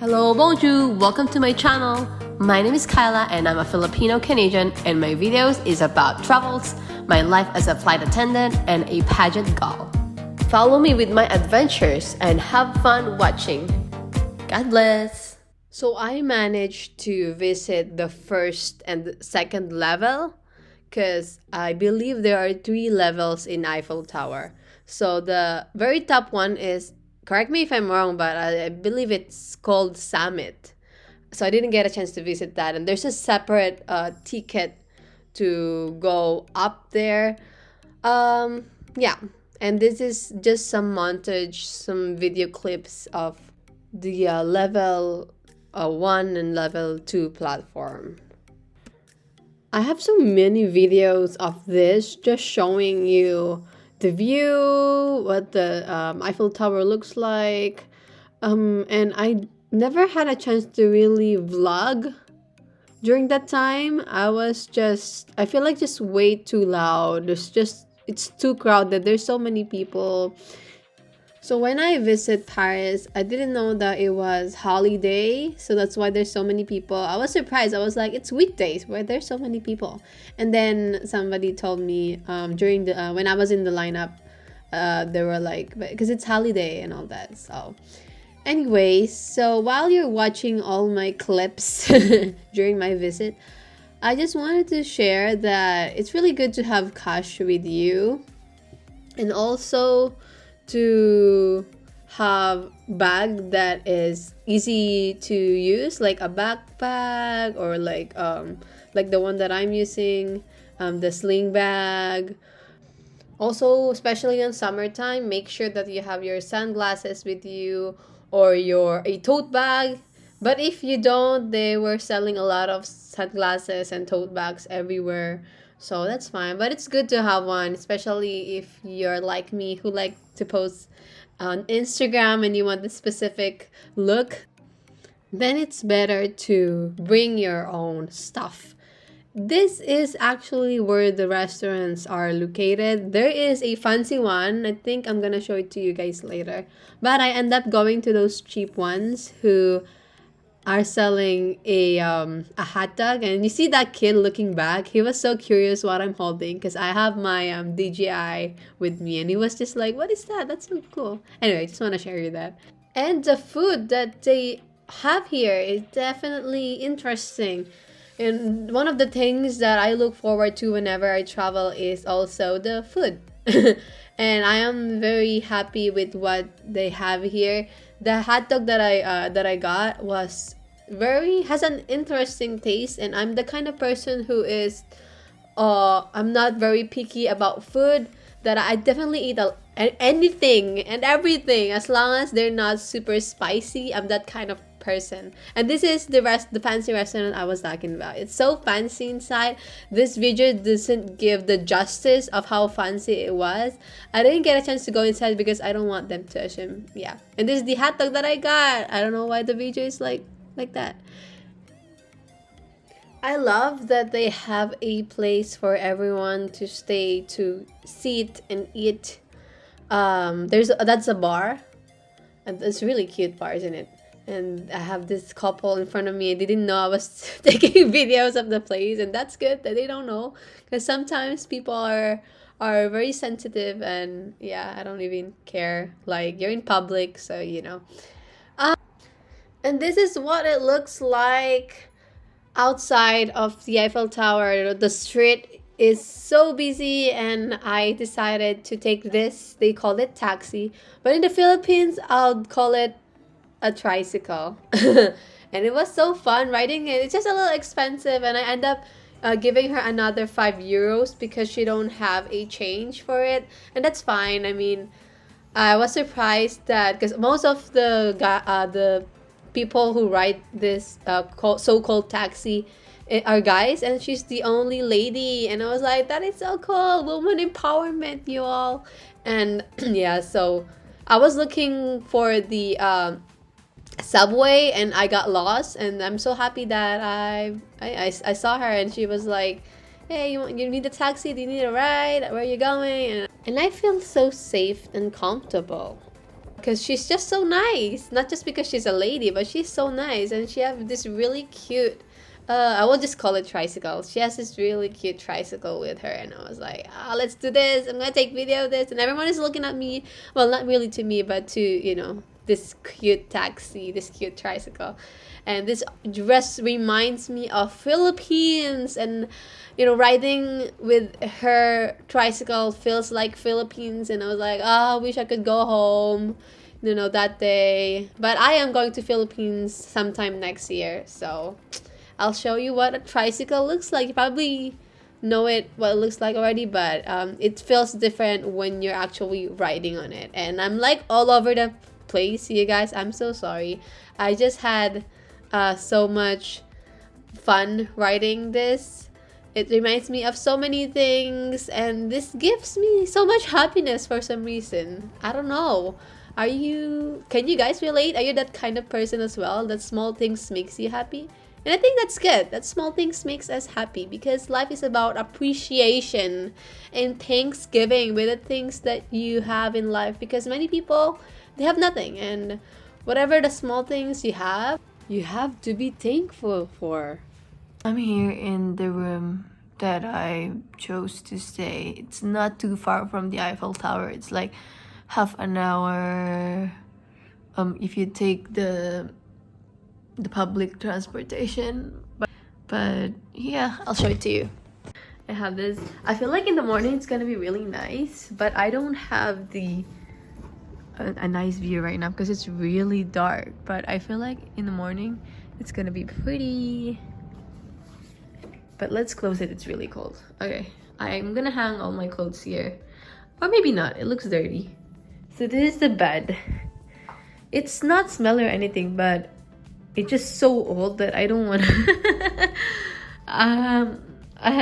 Hello, bonjour! Welcome to my channel. My name is Kaila and I'm a Filipino-Canadian, and my videos is about travels, my life as a flight attendant, and a pageant gal. Follow me with my adventures and have fun watching. God bless! So I managed to visit the first and second level because I believe there are 3 levels in Eiffel Tower. So the very top one is, correct me if I'm wrong, but I believe it's called Summit. So I didn't get a chance to visit that. And there's a separate ticket to go up there. Yeah. And this is just some montage, some video clips of the level 1 and level 2 platform. I have so many videos of this just showing you the view, what the Eiffel Tower looks like, and I never had a chance to really vlog during that time. I feel like just way too loud. It's too crowded. There's so many people. So when I visit Paris, I didn't know that it was holiday, so that's why there's so many people. I was surprised. I was like, it's weekdays, why there's so many people? And then somebody told me during the when I was in the lineup, they were like, because it's holiday and all that. So anyways, so while you're watching all my clips during my visit, I just wanted to share that it's really good to have cash with you, and also to have bag that is easy to use, like a backpack, or like the one that I'm using, the sling bag. Also, especially in summertime, make sure that you have your sunglasses with you, or a tote bag. But if you don't, they were selling a lot of sunglasses and tote bags everywhere, so that's fine. But it's good to have one, especially if you're like me, who like to post on Instagram and you want the specific look. Then it's better to bring your own stuff. This is actually where the restaurants are located. There is a fancy one. I think I'm gonna show it to you guys later. But I end up going to those cheap ones who are selling a hot dog. And you see that kid looking back, he was so curious what I'm holding, because I have my DJI with me, and he was just like, what is that? That's so cool. Anyway, I just want to share you that. And the food that they have here is definitely interesting. And one of the things that I look forward to whenever I travel is also the food. And I am very happy with what they have here. The hot dog that I got has an interesting taste, and I'm the kind of person who is I'm not very picky about food, that I definitely eat anything and everything as long as they're not super spicy. I'm that kind of person. And this is the fancy restaurant I was talking about. It's so fancy inside. This video doesn't give the justice of how fancy it was. I didn't get a chance to go inside because I don't want them to assume. Yeah. And this is the hot dog that I got. I don't know why the video is like that. I love that they have a place for everyone to stay, to sit and eat. That's a bar, and it's really cute bar, isn't it? And I have this couple in front of me. They didn't know I was taking videos of the place, and that's good that they don't know, because sometimes people are very sensitive, and yeah, I don't even care. Like, you're in public, so you know. And this is what it looks like outside of the Eiffel Tower. The street is so busy, and I decided to take this. They call it taxi, but in the Philippines, I'll call it a tricycle. And it was so fun riding it. It's just a little expensive, and I end up giving her another 5 euros because she don't have a change for it, and that's fine. I mean, I was surprised that, because most of the people who ride this so-called taxi are guys, and she's the only lady, and I was like, that is so cool, woman empowerment, you all. And yeah, so I was looking for the subway, and I got lost, and I'm so happy that I saw her, and she was like, hey, you need a taxi? Do you need a ride? Where are you going? And I feel so safe and comfortable. because she's just so nice. Not just because she's a lady, but she's so nice, and she have this really cute. I will just call it tricycle. She has this really cute tricycle with her, and I was like, let's do this. I'm gonna take video of this, and everyone is looking at me. Well, not really to me, but to, you know, this cute taxi, this cute tricycle. And this dress reminds me of Philippines, and you know, riding with her tricycle feels like Philippines. And I was like, I wish I could go home, you know, that day. But I am going to Philippines sometime next year, so I'll show you what a tricycle looks like. You probably know what it looks like already, but it feels different when you're actually riding on it. And I'm like all over the place, you guys. I'm so sorry. I just had so much fun riding this. It reminds me of so many things, and this gives me so much happiness for some reason. I don't know. Can you guys relate? Are you that kind of person as well, that small things makes you happy? And I think that's good, that small things makes us happy, because life is about appreciation and thanksgiving with the things that you have in life, because many people, they have nothing, and whatever the small things you have to be thankful for. I'm here in the room that I chose to stay. It's not too far from the Eiffel Tower. It's like half an hour if you take the public transportation, but yeah, I'll show it to you. I have this. I feel like in the morning it's gonna be really nice, but I don't have a nice view right now because it's really dark. But I feel like in the morning it's gonna be pretty. But let's close it. It's really cold. Okay, I'm gonna hang all my clothes here, or maybe not. It looks dirty. So this is the bed. It's not smelly or anything, but it's just so old that I don't want to I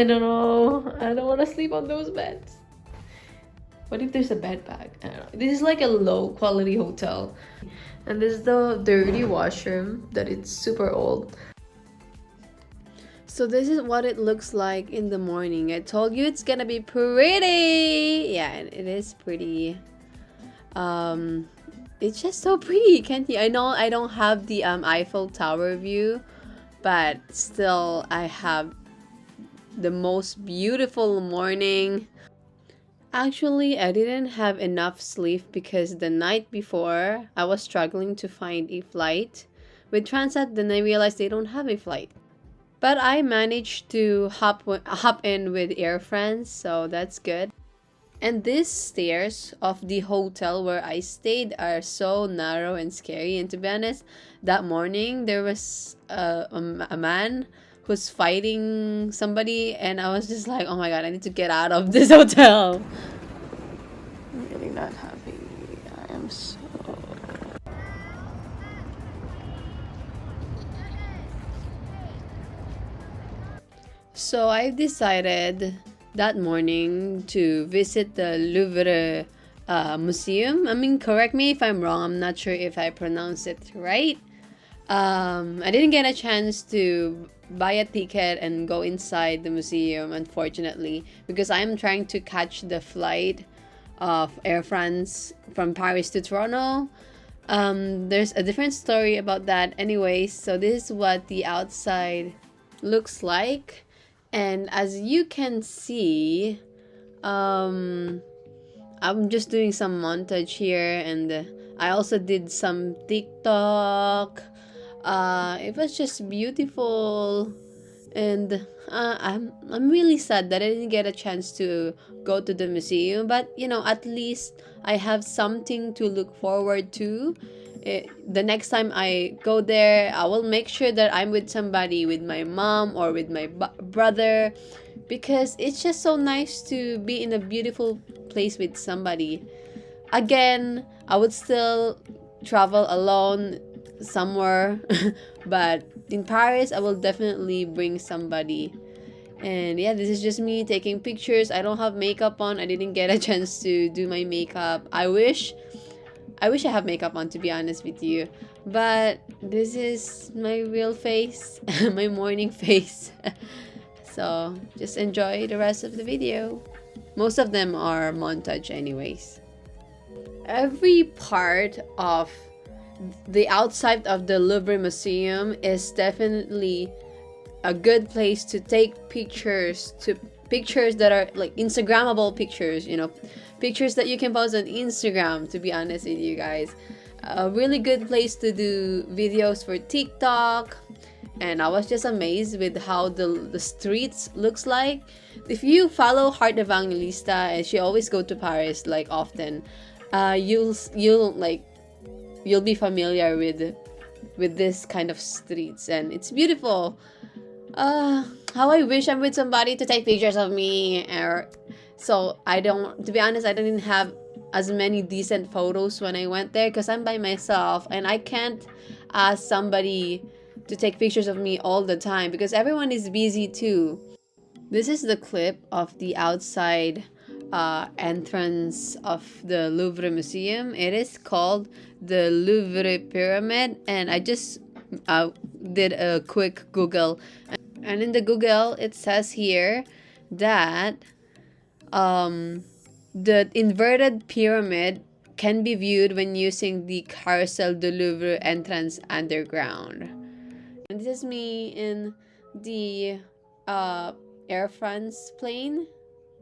don't know. I don't want to sleep on those beds. What if there's a bed bag? I don't know. This is like a low quality hotel. And this is the dirty washroom that it's super old. So this is what it looks like in the morning. I told you it's gonna be pretty. Yeah, it is pretty. It's just so pretty, can't you? I know I don't have the Eiffel Tower view, but still I have the most beautiful morning. Actually, I didn't have enough sleep because the night before I was struggling to find a flight with Transat. Then I realized they don't have a flight, but I managed to hop in with Air France, so that's good. And these stairs of the hotel where I stayed are so narrow and scary. And to be honest, that morning there was a man who's fighting somebody, and I was just like, oh my god, I need to get out of this hotel. I'm really not happy. I am so... So I've decided that morning to visit the Louvre museum. I mean, correct me if I'm wrong. I'm not sure if I pronounced it right. I didn't get a chance to buy a ticket and go inside the museum, unfortunately, because I'm trying to catch the flight of Air France from Paris to Toronto. There's a different story about that anyways. So this is what the outside looks like. And as you can see, I'm just doing some montage here, and I also did some TikTok. It was just beautiful, and I'm really sad that I didn't get a chance to go to the museum. But you know, at least I have something to look forward to. The next time I go there, I will make sure that I'm with somebody, with my mom or with my brother, because it's just so nice to be in a beautiful place with somebody. Again, I would still travel alone somewhere, but in Paris, I will definitely bring somebody. And yeah, this is just me taking pictures. I don't have makeup on. I didn't get a chance to do my makeup. I wish I have makeup on, to be honest with you. But this is my real face, my morning face. So just enjoy the rest of the video. Most of them are montage anyways. every part of the outside of the Louvre Museum is definitely a good place to take pictures, to pictures that are like Instagrammable pictures, you know, pictures that you can post on Instagram, to be honest with you guys. A really good place to do videos for TikTok. And I was just amazed with how the streets looks like. If you follow Heart Evangelista, and she always go to Paris like often, you'll be familiar with this kind of streets, and it's beautiful. How I wish I'm with somebody to take pictures of me, or so I don't. To be honest, I didn't have as many decent photos when I went there because I'm by myself, and I can't ask somebody to take pictures of me all the time because everyone is busy too. This is the clip of the outside entrance of the Louvre Museum. It is called the Louvre Pyramid, and I just did a quick Google, and in the Google it says here that the inverted pyramid can be viewed when using the Carousel du Louvre entrance underground. And this is me in the Air France plane.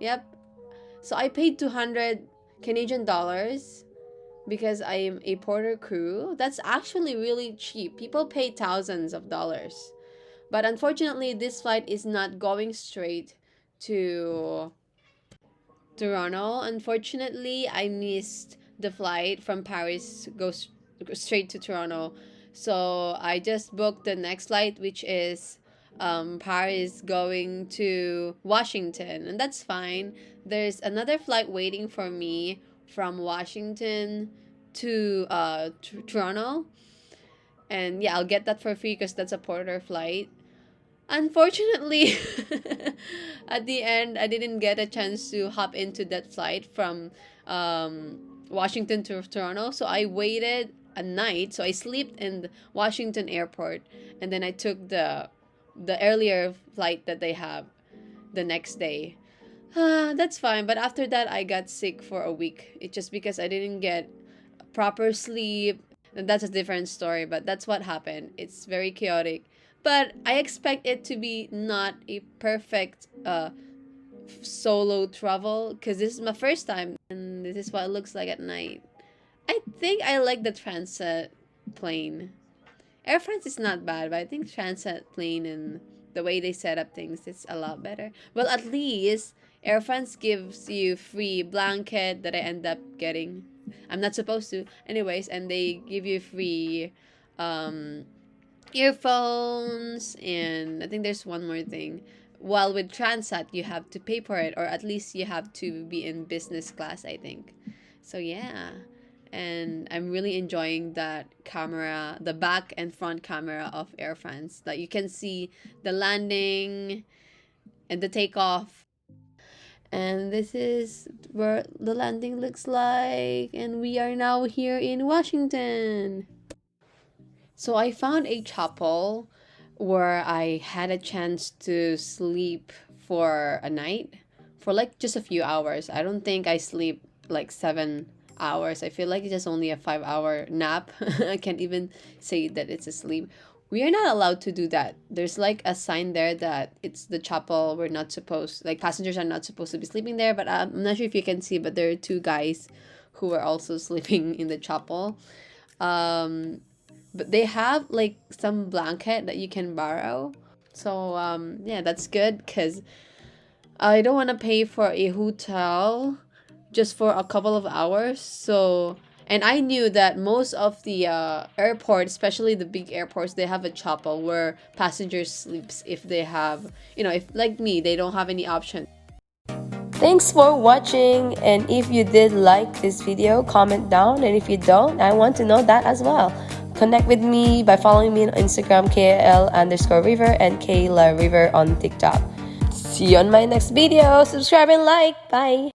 Yep. So I paid 200 Canadian dollars because I am a porter crew. That's actually really cheap. People pay thousands of dollars. But unfortunately, this flight is not going straight to Toronto. Unfortunately, I missed the flight from Paris goes straight to Toronto. So I just booked the next flight, which is Paris going to Washington, and that's fine. There's another flight waiting for me from Washington to Toronto, and yeah, I'll get that for free because that's a porter flight. Unfortunately, at the end, I didn't get a chance to hop into that flight from Washington to Toronto, so I waited a night. So I slept in the Washington airport, and then I took the earlier flight that they have the next day. That's fine, but after that I got sick for a week. It's just because I didn't get proper sleep, and that's a different story, but that's what happened. It's very chaotic, but I expect it to be not a perfect solo travel because this is my first time, and this is what it looks like at night. I think I like the Transat plane. Air France is not bad, but I think Transat plane and the way they set up things is a lot better. Well, at least Air France gives you free blanket that I end up getting. I'm not supposed to. Anyways, and they give you free earphones, and I think there's one more thing. While with Transat, you have to pay for it, or at least you have to be in business class, I think. So yeah. And I'm really enjoying that camera, the back and front camera of Air France, that you can see the landing and the takeoff. And this is where the landing looks like, and we are now here in Washington. So I found a chapel where I had a chance to sleep for a night, for like just a few hours. I don't think I sleep like 7 hours. I feel like it's just only a 5-hour nap. I can't even say that it's a sleep. We are not allowed to do that. There's like a sign there that it's the chapel. We're not supposed, like passengers are not supposed to be sleeping there, but I'm not sure if you can see, but there are two guys who are also sleeping in the chapel. But they have like some blanket that you can borrow. So yeah, that's good because I don't want to pay for a hotel just for a couple of hours. So, and I knew that most of the airports, especially the big airports, they have a chapel where passengers sleeps if they have, you know, if like me, they don't have any option. Thanks for watching, and if you did like this video, comment down, and if you don't, I want to know that as well. Connect with me by following me on Instagram, KL_River, and Kaila River on TikTok. See you on my next video. Subscribe and like. Bye.